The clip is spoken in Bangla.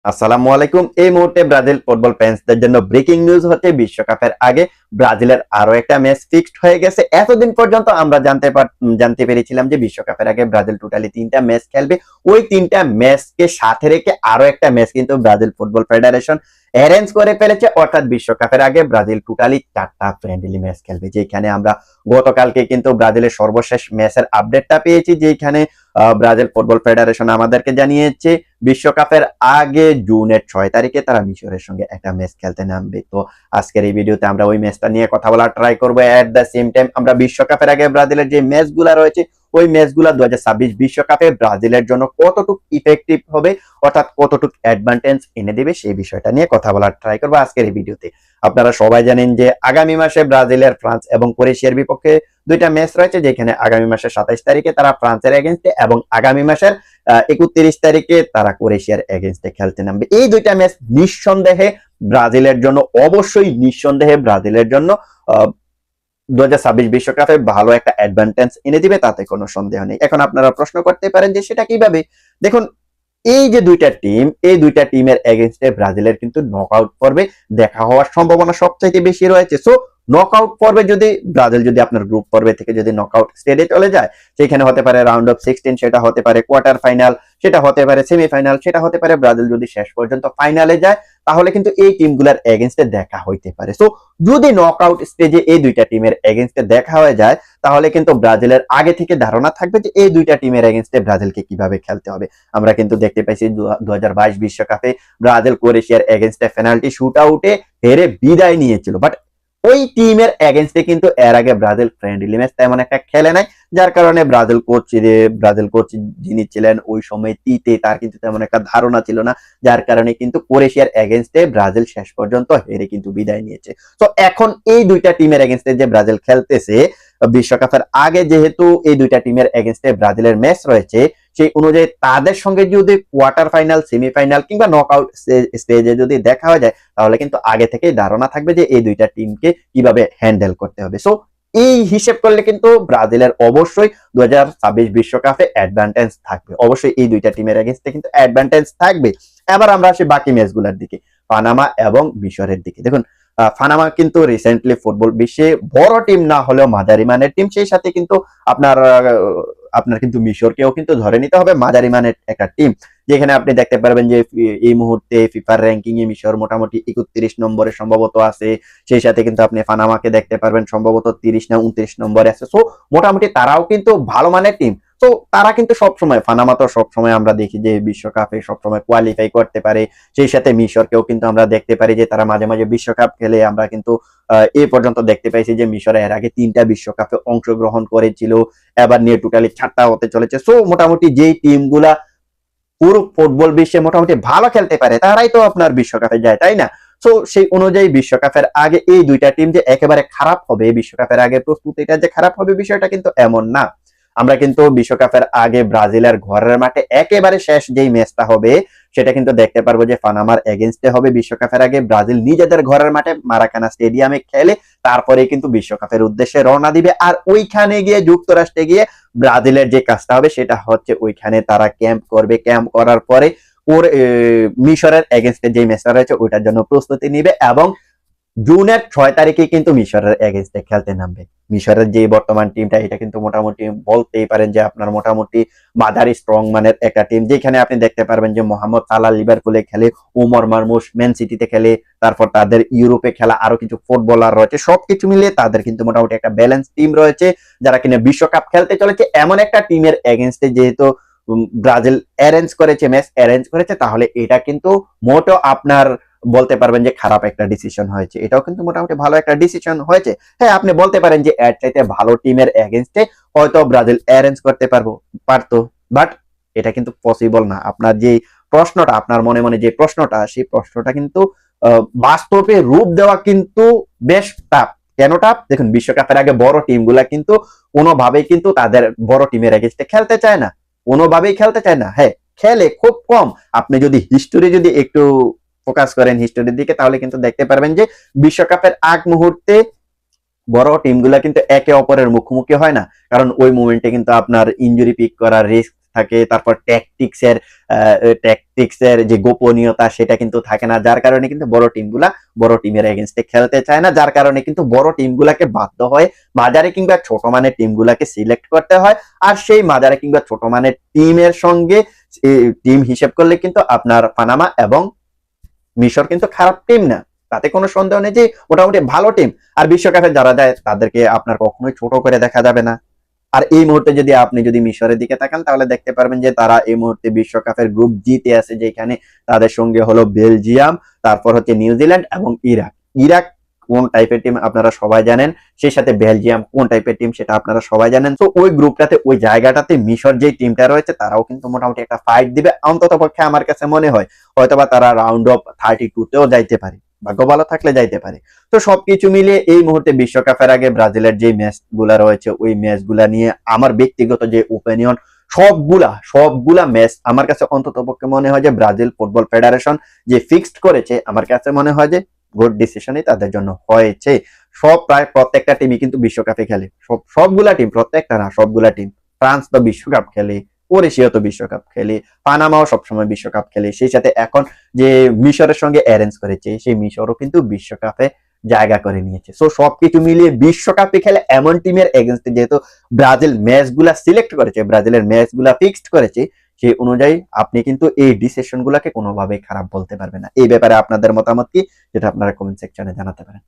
আসসালামু আলাইকুম। এই মুহূর্তে ব্রাজিল ফুটবল ফ্যান্সদের জন্য ব্রেকিং নিউজ হচ্ছে বিশ্বকাপের আগে ব্রাজিলের আরো একটা ম্যাচ ফিক্সড হয়ে গেছে। এতদিন পর্যন্ত আমরা জানতে পেরেছিলাম যে বিশ্বকাপের আগে ব্রাজিল টোটালি 3টা ম্যাচ খেলবে। ওই 3টা ম্যাচকে সাথে রেখে আরো একটা ম্যাচ কিন্তু ব্রাজিল ফুটবল ফেডারেশন অ্যারেঞ্জ করে ফেলেছে। অর্থাৎ বিশ্বকাপের আগে ব্রাজিল টোটালি 4টা ফ্রেন্ডলি ম্যাচ খেলবে, যেখানে আমরা গতকালকে কিন্তু ব্রাজিলের সর্বশেষ ম্যাচের আপডেটটা পেয়েছি, যেখানে ব্রাজিল ফুটবল ফেডারেশন আমাদেরকে জানিয়েছে বিশ্বকাপের আগে জুনের 6 তারিখে তারা মিশরের সঙ্গে একটা ম্যাচ খেলতে নামবে। তো আজকের এই ভিডিওতে আমরা ওই ম্যাচটা নিয়ে কথা বলার ট্রাই করবো। এট দ্য সেম টাইম আমরা বিশ্বকাপের আগে ব্রাজিলের যে ম্যাচগুলা রয়েছে ওই ম্যাচগুলা 2026 বিশ্বকাপে ব্রাজিলের জন্য কতটুকু ইফেক্টিভ হবে, অর্থাৎ কতটুকু অ্যাডভান্টেজ এনে দেবে, সেই বিষয়টা নিয়ে কথা বলার ট্রাই করবো আজকের এই ভিডিওতে। আপনারা সবাই জানেন যে আগামী মাসে ব্রাজিলের ফ্রান্স এবং ক্রোয়েশিয়ার বিপক্ষে দুইটা ম্যাচ রয়েছে, যেখানে আগামী মাসের 27 তারিখে তারা ফ্রান্সের এগেনস্টে এবং আগামী মাসের 31 তারিখে তারা ক্রোয়েশিয়ার এগেনস্টে খেলতে নামবে। এই দুইটা ম্যাচ নিঃসন্দেহে ব্রাজিলের জন্য, অবশ্যই নিঃসন্দেহে ব্রাজিলের জন্য 2026 বিশ্বকাপে ভালো একটা অ্যাডভান্টেজ এনে দিবে, তাতে কোনো সন্দেহ নেই। এখন আপনারা প্রশ্ন করতে পারেন যে সেটা কিভাবে। দেখুন, এই যে দুইটা টিম, এই দুইটা টিমের এগেনস্টে ব্রাজিলের কিন্তু নকআউট পর্বে দেখা হওয়ার সম্ভাবনা সবচাইতে বেশি রয়েছে। সো নকআউট পর্বে যদি ব্রাজিল যদি আপনার গ্রুপ পর্বে থেকে যদি নকআউট স্টেজে চলে যায়, সেখানে হতে পারে রাউন্ড অফ 16, সেটা হতে পারে কোয়ার্টার ফাইনাল, সেটা হতে পারে সেমিফাইনাল, সেটা হতে পারে ব্রাজিল যদি শেষ পর্যন্ত ফাইনালে যায়, তাহলে কিন্তু এই টিমগুলোর এগেনস্টে দেখা হইতে পারে। সো যদি নকআউট স্টেজে এই দুইটা টিমের এগেনস্টে দেখা হয়ে যায়, তাহলে কিন্তু ব্রাজিলের আগে থেকে ধারণা থাকবে যে এই দুইটা টিমের এগেনস্টে ব্রাজিলকে কিভাবে খেলতে হবে। আমরা কিন্তু দেখতে পাইছি 2022 বিশ্বকাপে ব্রাজিল ক্রোয়েশিয়ার এগেনস্টে পেনাল্টি শুট আউটে হেরে বিদায় নিয়েছিল, বাট ওই টিমের এগেনস্টে কিন্তু এর আগে ব্রাজিল ফ্রেন্ডলি ম্যাচ তেমন একটা খেলে নাই, যার কারণে ব্রাজিল কোচ যিনি ছিলেন ওই সময় তার কিন্তু তেমন একটা ধারণা ছিল না, যার কারণে কিন্তু ক্রোয়েশিয়ার এগেনস্টে ব্রাজিল শেষ পর্যন্ত হেরে কিন্তু বিদায় নিয়েছে। তো এখন এই দুইটা টিমের এগেনস্টে যে ব্রাজিল খেলতেছে বিশ্বকাপের আগে, যেহেতু এই দুইটা টিমের এগেনস্টে ব্রাজিলের ম্যাচ রয়েছে, সেই অনুযায়ী তাদের সঙ্গে যদি কোয়ার্টার ফাইনাল, সেমিফাইনাল কিংবা নকআউট স্টেজে যদি দেখা হয়ে যায়, তাহলে কিন্তু আগে থেকেই ধারণা থাকবে যে এই দুইটা টিমকে কিভাবে হ্যান্ডেল করতে হবে। সো এই হিসেব করলে কিন্তু ব্রাজিলের অবশ্যই 2026 বিশ্বকাপে অ্যাডভান্টেজ থাকবে, অবশ্যই এই দুইটা টিমের এগেইনস্টে কিন্তু অ্যাডভান্টেজ থাকবে। এবার আমরা আসি বাকি ম্যাচগুলোর দিকে, পানামা এবং মিশরের দিকে। দেখুন, পানামা কিন্তু রিসেন্টলি ফুটবল বিশ্বে বড় টিম না হলেও মাঝারি মানের টিম, সেই সাথে কিন্তু আপনার আপনার কিন্তু মিশরকেও কিন্তু ধরে নিতে হবে মাঝারি মানের একটা টিম, যেখানে আপনি দেখতে পারবেন যে এই মুহূর্তে ফিফার র্যাঙ্কিং এ মিশর মোটামুটি 31 নম্বরে সম্ভবত আছে। সেই সাথে কিন্তু আপনি পানামাকে দেখতে পারবেন সম্ভবত 30 না 29 নম্বরে আছে। সো মোটামুটি তারাও কিন্তু ভালো মানের টিম। তো তারা কিন্তু সবসময়, পানামা তো সবসময় আমরা দেখি যে বিশ্বকাপে সবসময় কোয়ালিফাই করতে পারে। সেই সাথে মিশরকেও কিন্তু আমরা দেখতে পারি যে তারা মাঝে মাঝে বিশ্বকাপ খেলে। আমরা কিন্তু এ পর্যন্ত দেখতে পাইছি যে মিশর এর আগে 3টা বিশ্বকাপে অংশগ্রহণ করেছিল, এবার নিয়ে টোটালি 4টা হতে চলেছে। সো মোটামুটি যেই টিমগুলা পুরো ফুটবল বিশ্বে মোটামুটি ভালো খেলতে পারে, তারাই তো আপনার বিশ্বকাপে যায়, তাই না? সো সেই অনুযায়ী বিশ্বকাপের আগে এই দুইটা টিম যে একেবারে খারাপ হবে, বিশ্বকাপের আগে প্রস্তুতিটা যে খারাপ হবে, বিষয়টা কিন্তু এমন না। আমরা কিন্তু বিশ্বকাপের আগে ব্রাজিলের ঘরের মাঠে একেবারে শেষ যেই ম্যাচটা হবে, সেটা কিন্তু দেখতে পারবো যে পানামার এগেইনস্টে হবে। বিশ্বকাপের আগে ব্রাজিল নিজেদের ঘরের মাঠে মারাকানা স্টেডিয়ামে খেলে তারপরে কিন্তু বিশ্বকাপের উদ্দেশ্যে রওনা দিবে। আর ওইখানে গিয়ে, যুক্তরাষ্ট্রে গিয়ে ব্রাজিলের যে কাজটা হবে সেটা হচ্ছে ওইখানে তারা ক্যাম্প করবে। ক্যাম্প করার পরে ওর মিশরের এগেইনস্টে যে ম্যাচটা রয়েছে ওইটার জন্য প্রস্তুতি নিবে এবং জুনের 6 তারিখে কিন্তু মিশরের এগেইনস্টে খেলতে নামবে। মিশরের যে বর্তমান টিমটা, এটা কিন্তু মোটামুটি বলতেই পারেন যে আপনার মোটামুটি মাঝারি স্ট্রং মানের একটা টিম, যেখানে আপনি দেখতে পারবেন যে মোহাম্মদ সালাহ লিভারপুলে খেলে, ওমর মারমুশ ম্যান সিটিতে খেলে, তারপর তাদের ইউরোপে খেলা আরো কিছু ফুটবলার রয়েছে। সবকিছু মিলিয়ে তাদের কিন্তু মোটামুটি একটা ব্যালেন্স টিম রয়েছে, যারা কিনা বিশ্বকাপ খেলতে চলেছে। এমন একটা টিমের এগেইনস্টে যেহেতু ব্রাজিল ম্যাচ অ্যারেঞ্জ করেছে, তাহলে এটা কিন্তু মোটো আপনার বলতে পারবেন যে খারাপ একটা ডিসিশন হয়েছে। এটাও কিন্তু মোটামুটি ভালো একটা ডিসিশন হয়েছে। হ্যাঁ, আপনি বলতে পারেন যে এর চাইতে ভালো টিমের এগেইনস্টে হয়তো ব্রাজিল অ্যারেঞ্জ করতে পারতো, বাট এটা কিন্তু পসিবল না। আপনার যে প্রশ্নটা, আপনার মনে মনে যে প্রশ্নটা, সেই প্রশ্নটা কিন্তু বাস্তবে রূপ দেওয়া কিন্তু বেশ টাফ। কেন টাফ? দেখুন, বিশ্বকাপের আগে বড় টিমগুলা কিন্তু কোনোভাবেই কিন্তু তাদের বড় টিমের এগেইনস্টে খেলতে চায় না, কোনোভাবেই খেলতে চায় না। হ্যাঁ, খেলে খুব কম। আপনি যদি হিস্টোরি যদি একটু ফোকাস করেন হিস্টোরির দিকে, তাহলে কিন্তু দেখতে পারবেন যে বিশ্বকাপের আগ মুহূর্তে বড় টিমগুলা কিন্তু একে অপরের মুখোমুখি হয় না, কারণ ওই মুমেন্টে কিন্তু আপনার ইনজুরি পিক করার রিস্ক থাকে, তারপর ট্যাকটিক্স এর যে গোপনীয়তা সেটা কিন্তু থাকে না, যার কারণে কিন্তু বড় টিমগুলা বড় টিমের এগেনস্টে খেলতে চায় না, যার কারণে কিন্তু বড় টিমগুলাকে বাধ্য হয় মাঝারি কিংবা ছোট মানের টিমগুলাকে সিলেক্ট করতে হয়। আর সেই মাঝারি কিংবা ছোট মানের টিমের সঙ্গে টিম হিসেব করলে কিন্তু আপনার পানামা এবং মিশর কিন্তু খারাপ টিম না, তাতে কোনো সন্দেহ নেই যে মোটামুটি ভালো টিম। আর বিশ্বকাপে যারা যায় তাদেরকে আপনার কখনোই ছোট করে দেখা যাবে না। আর এই মুহূর্তে যদি আপনি যদি মিশরের দিকে তাকান তাহলে দেখতে পারবেন যে তারা এই মুহূর্তে বিশ্বকাপের গ্রুপ জিতে আছে, যেখানে তাদের সঙ্গে হলো বেলজিয়াম, তারপর হচ্ছে নিউজিল্যান্ড এবং ইরাক। ইরাক কোন টাইপের টিম আপনারা সবাই জানেন, সেই সাথে বেলজিয়াম কোন টাইপের টিম সেটা আপনারা সবাই জানেন। তো ওই গ্রুপটাতে ওই জায়গাটাতে মিশর যে টিমটা রয়েছে তারাও কিন্তু মোটামুটি একটা ফাইট দিবে, অন্তত পক্ষে আমার কাছে মনে হয় হয়তোবা তারা রাউন্ড অফ 32 তেও যাইতে পারে, ভাগ্য ভালো থাকলে যাইতে পারে। তো সবকিছু মিলিয়ে এই মুহূর্তে বিশ্বকাপের আগে ব্রাজিলের যে ম্যাচ গুলা রয়েছে ওই ম্যাচ গুলা নিয়ে আমার ব্যক্তিগত যে ওপিনিয়ন, সবগুলা ম্যাচ আমার কাছে অন্তত পক্ষে মনে হয় যে ব্রাজিল ফুটবল ফেডারেশন যে ফিক্সড করেছে আমার কাছে মনে হয় যে গুড ডিসিশনই তাদের জন্য হয়েছে। প্রায় প্রত্যেকটা টিমই কিন্তু বিশ্বকাপে খেলে, সবগুলা টিম, প্রত্যেকটা না সবগুলা টিম। ফ্রান্স তো বিশ্বকাপ খেলে, ক্রোয়েশিয়া তো বিশ্বকাপ খেলে, পানামাও সবসময় বিশ্বকাপ খেলে, সেই সাথে এখন যে মিশরের সঙ্গে অ্যারেঞ্জ করেছে সেই মিশরও কিন্তু বিশ্বকাপে জায়গা করে নিয়েছে। সো সবকিছু মিলিয়ে বিশ্বকাপে খেলে এমন টিমের এগেনস্টে যেহেতু ব্রাজিল ম্যাচগুলা সিলেক্ট করেছে, ব্রাজিলের ম্যাচগুলা ফিক্সড করেছে, সেই অনুযায়ী আপনি কিন্তু এই ডিসিশন গুলাকে কোনোভাবেই খারাপ বলতে পারবেন না। এই ব্যাপারে আপনাদের মতামত কি, যেটা আপনারা কমেন্ট সেকশনে জানাতে পারেন।